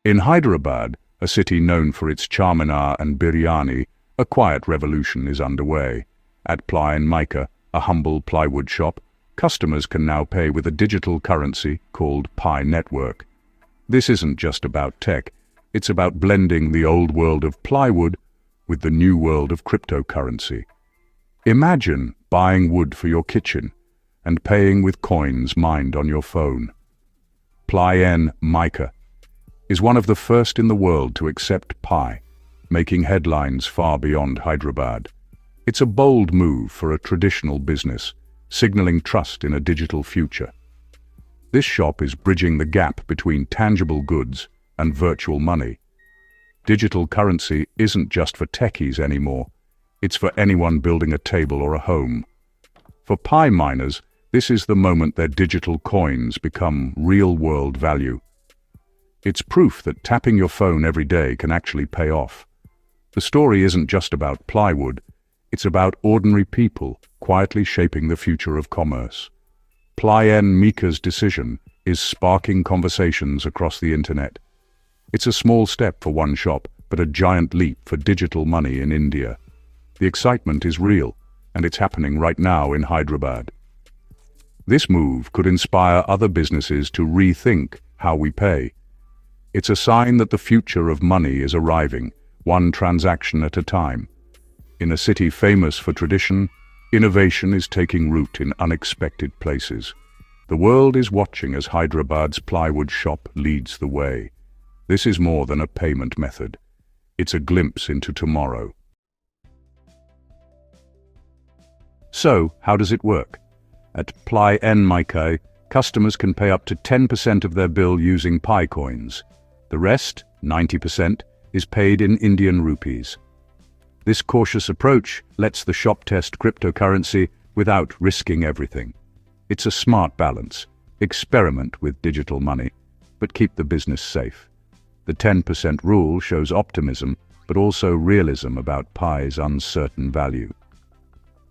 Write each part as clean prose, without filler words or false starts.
In Hyderabad, a city known for its charminar and biryani, a quiet revolution is underway. At PLY and MICA, a humble plywood shop, customers can now pay with a digital currency called PI Network. This isn't just about tech, it's about blending the old world of plywood with the new world of cryptocurrency. Imagine buying wood for your kitchen and paying with coins mined on your phone. PLY MICA is one of the first in the world to accept PI, making headlines far beyond Hyderabad. It's a bold move for a traditional business, signaling trust in a digital future. This shop is bridging the gap between tangible goods and virtual money. Digital currency isn't just for techies anymore, it's for anyone building a table or a home. For PI miners, this is the moment their digital coins become real-world value. It's proof that tapping your phone every day can actually pay off. The story isn't just about plywood, it's about ordinary people quietly shaping the future of commerce. PLY MICA's decision is sparking conversations across the internet. It's a small step for one shop, but a giant leap for digital money in India. The excitement is real, and it's happening right now in Hyderabad. This move could inspire other businesses to rethink how we pay. It's a sign that the future of money is arriving, one transaction at a time. In a city famous for tradition, innovation is taking root in unexpected places. The world is watching as Hyderabad's plywood shop leads the way. This is more than a payment method. It's a glimpse into tomorrow. So, how does it work? At PLY MICA, customers can pay up to 10% of their bill using PI coins. The rest, 90%, is paid in Indian rupees. This cautious approach lets the shop test cryptocurrency without risking everything. It's a smart balance. Experiment with digital money, but keep the business safe. The 10% rule shows optimism, but also realism about PI's uncertain value.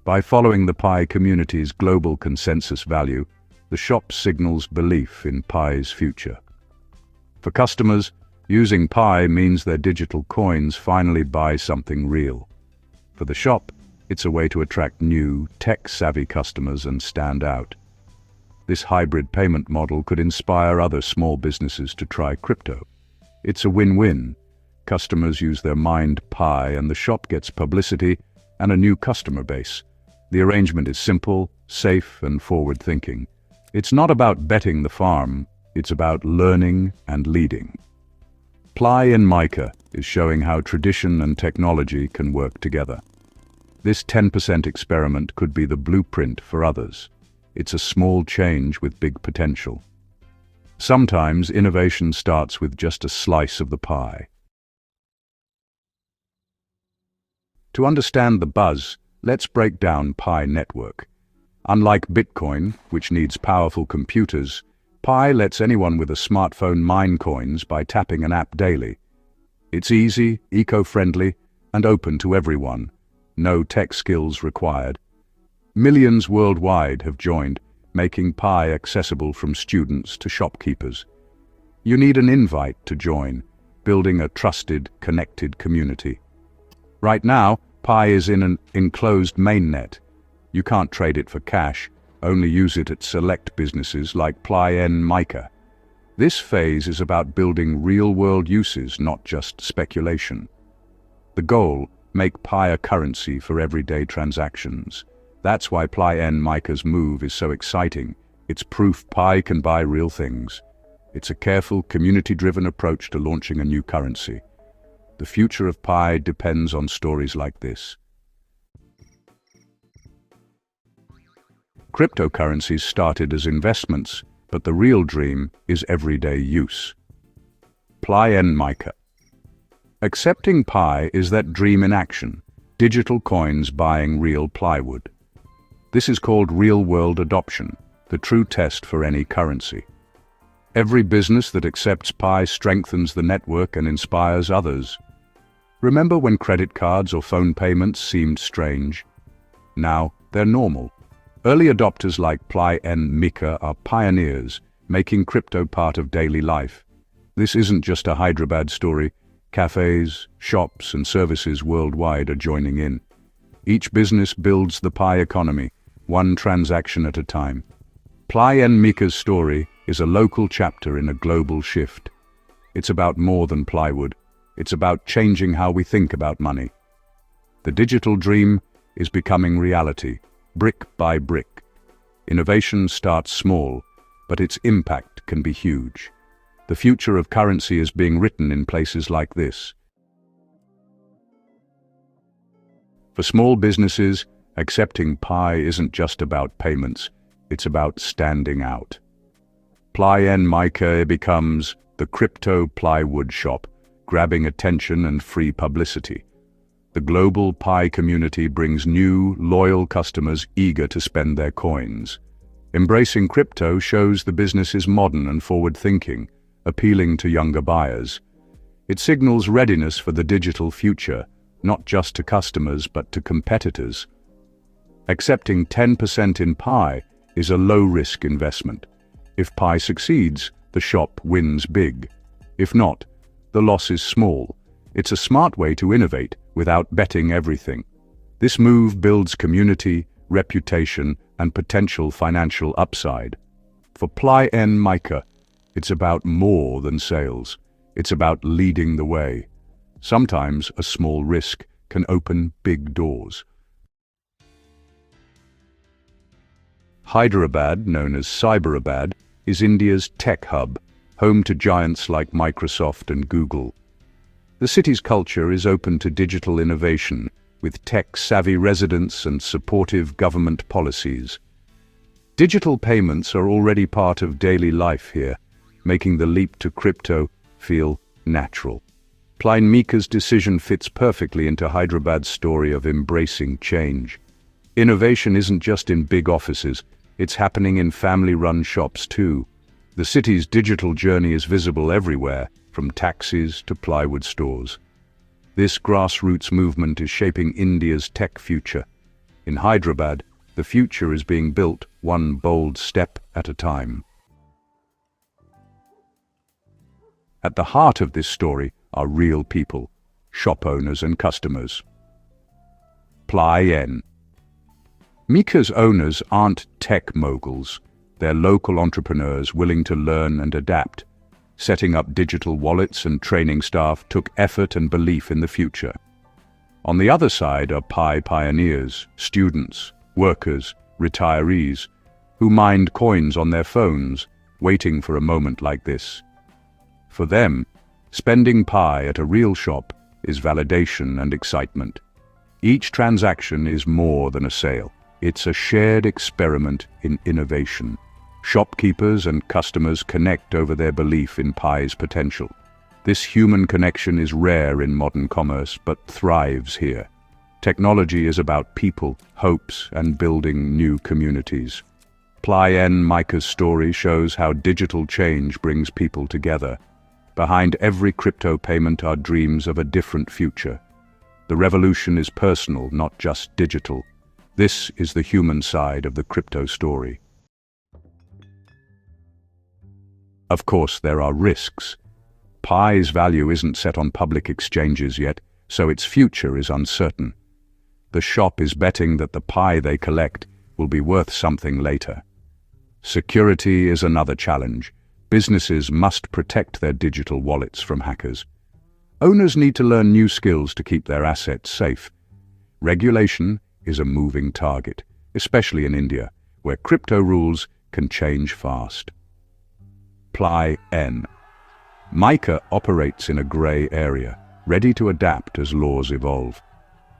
By following the PI community's global consensus value, the shop signals belief in PI's future. For customers, using PI means their digital coins finally buy something real. For the shop, it's a way to attract new, tech-savvy customers and stand out. This hybrid payment model could inspire other small businesses to try crypto. It's a win-win. Customers use their mined PI and the shop gets publicity and a new customer base. The arrangement is simple, safe, and forward-thinking. It's not about betting the farm, it's about learning and leading. PLY MICA is showing how tradition and technology can work together. This 10% experiment could be the blueprint for others. It's a small change with big potential. Sometimes innovation starts with just a slice of the pie. To understand the buzz, let's break down PI Network. Unlike Bitcoin, which needs powerful computers, PI lets anyone with a smartphone mine coins by tapping an app daily. It's easy, eco-friendly, and open to everyone. No tech skills required. Millions worldwide have joined, making PI accessible from students to shopkeepers. You need an invite to join, building a trusted, connected community. Right now, PI is in an enclosed mainnet. You can't trade it for cash, only use it at select businesses like PLY MICA. This phase is about building real-world uses, not just speculation. The goal, make PI a currency for everyday transactions. That's why PLY MICA's move is so exciting. It's proof PI can buy real things. It's a careful, community-driven approach to launching a new currency. The future of PI depends on stories like this. Cryptocurrencies started as investments, but the real dream is everyday use. PLY MICA. Accepting PI is that dream in action, digital coins buying real plywood. This is called real-world adoption, the true test for any currency. Every business that accepts PI strengthens the network and inspires others. Remember when credit cards or phone payments seemed strange? Now, they're normal. Early adopters like PLY MICA are pioneers, making crypto part of daily life. This isn't just a Hyderabad story. Cafes, shops, and services worldwide are joining in. Each business builds the pie economy, one transaction at a time. PLY and MICA's story is a local chapter in a global shift. It's about more than plywood. It's about changing how we think about money. The digital dream is becoming reality, brick by brick. Innovation starts small, but its impact can be huge. The future of currency is being written in places like this. For small businesses, accepting pie isn't just about payments, it's about standing out. PLY and MICA becomes the crypto plywood shop, grabbing attention and free publicity. The global pie community brings new, loyal customers eager to spend their coins. Embracing crypto shows the business is modern and forward-thinking, appealing to younger buyers. It signals readiness for the digital future, not just to customers but to competitors. Accepting 10% in pie is a low-risk investment. If pie succeeds, the shop wins big. If not, the loss is small. It's a smart way to innovate without betting everything. This move builds community, reputation, and potential financial upside. For PLY and MICA, it's about more than sales. It's about leading the way. Sometimes a small risk can open big doors. Hyderabad, known as Cyberabad, is India's tech hub, home to giants like Microsoft and Google. The city's culture is open to digital innovation, with tech-savvy residents and supportive government policies. Digital payments are already part of daily life here, making the leap to crypto feel natural. PLY and MICA's decision fits perfectly into Hyderabad's story of embracing change. Innovation isn't just in big offices, it's happening in family-run shops too. The city's digital journey is visible everywhere, from taxis to plywood stores. This grassroots movement is shaping India's tech future. In Hyderabad, the future is being built one bold step at a time. At the heart of this story are real people, shop owners and customers. PLY N. MICA's owners aren't tech moguls. They're local entrepreneurs willing to learn and adapt. Setting up digital wallets and training staff took effort and belief in the future. On the other side are pie pioneers, students, workers, retirees, who mined coins on their phones, waiting for a moment like this. For them, spending pie at a real shop is validation and excitement. Each transaction is more than a sale. It's a shared experiment in innovation. Shopkeepers and customers connect over their belief in pie's potential. This human connection is rare in modern commerce, but thrives here. Technology is about people, hopes, and building new communities. PLY and MICA's story shows how digital change brings people together. Behind every crypto payment are dreams of a different future. The revolution is personal, not just digital. This is the human side of the crypto story. Of course, there are risks. Pie's value isn't set on public exchanges yet, so its future is uncertain. The shop is betting that the pie they collect will be worth something later. Security is another challenge. Businesses must protect their digital wallets from hackers. Owners need to learn new skills to keep their assets safe. Regulation is a moving target, especially in India, where crypto rules can change fast. PLY N. MICA operates in a grey area, ready to adapt as laws evolve.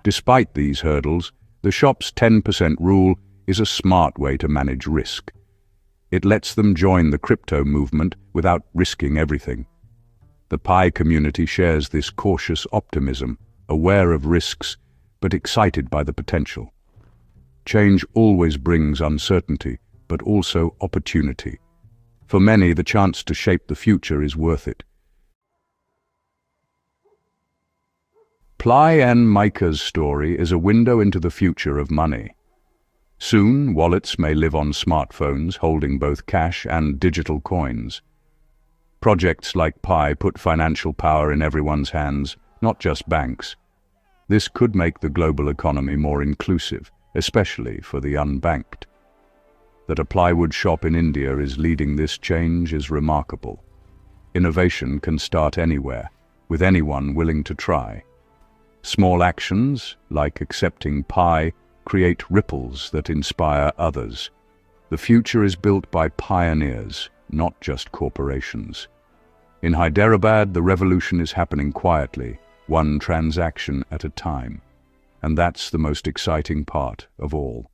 Despite these hurdles, the shop's 10% rule is a smart way to manage risk. It lets them join the crypto movement without risking everything. The pie community shares this cautious optimism, aware of risks, but excited by the potential. Change always brings uncertainty, but also opportunity. For many, the chance to shape the future is worth it. PLY and MICA's story is a window into the future of money. Soon, wallets may live on smartphones holding both cash and digital coins. Projects like PLY put financial power in everyone's hands, not just banks. This could make the global economy more inclusive, especially for the unbanked. That a plywood shop in India is leading this change is remarkable. Innovation can start anywhere, with anyone willing to try. Small actions, like accepting PLY, create ripples that inspire others. The future is built by pioneers, not just corporations. In Hyderabad, the revolution is happening quietly, one transaction at a time. And that's the most exciting part of all.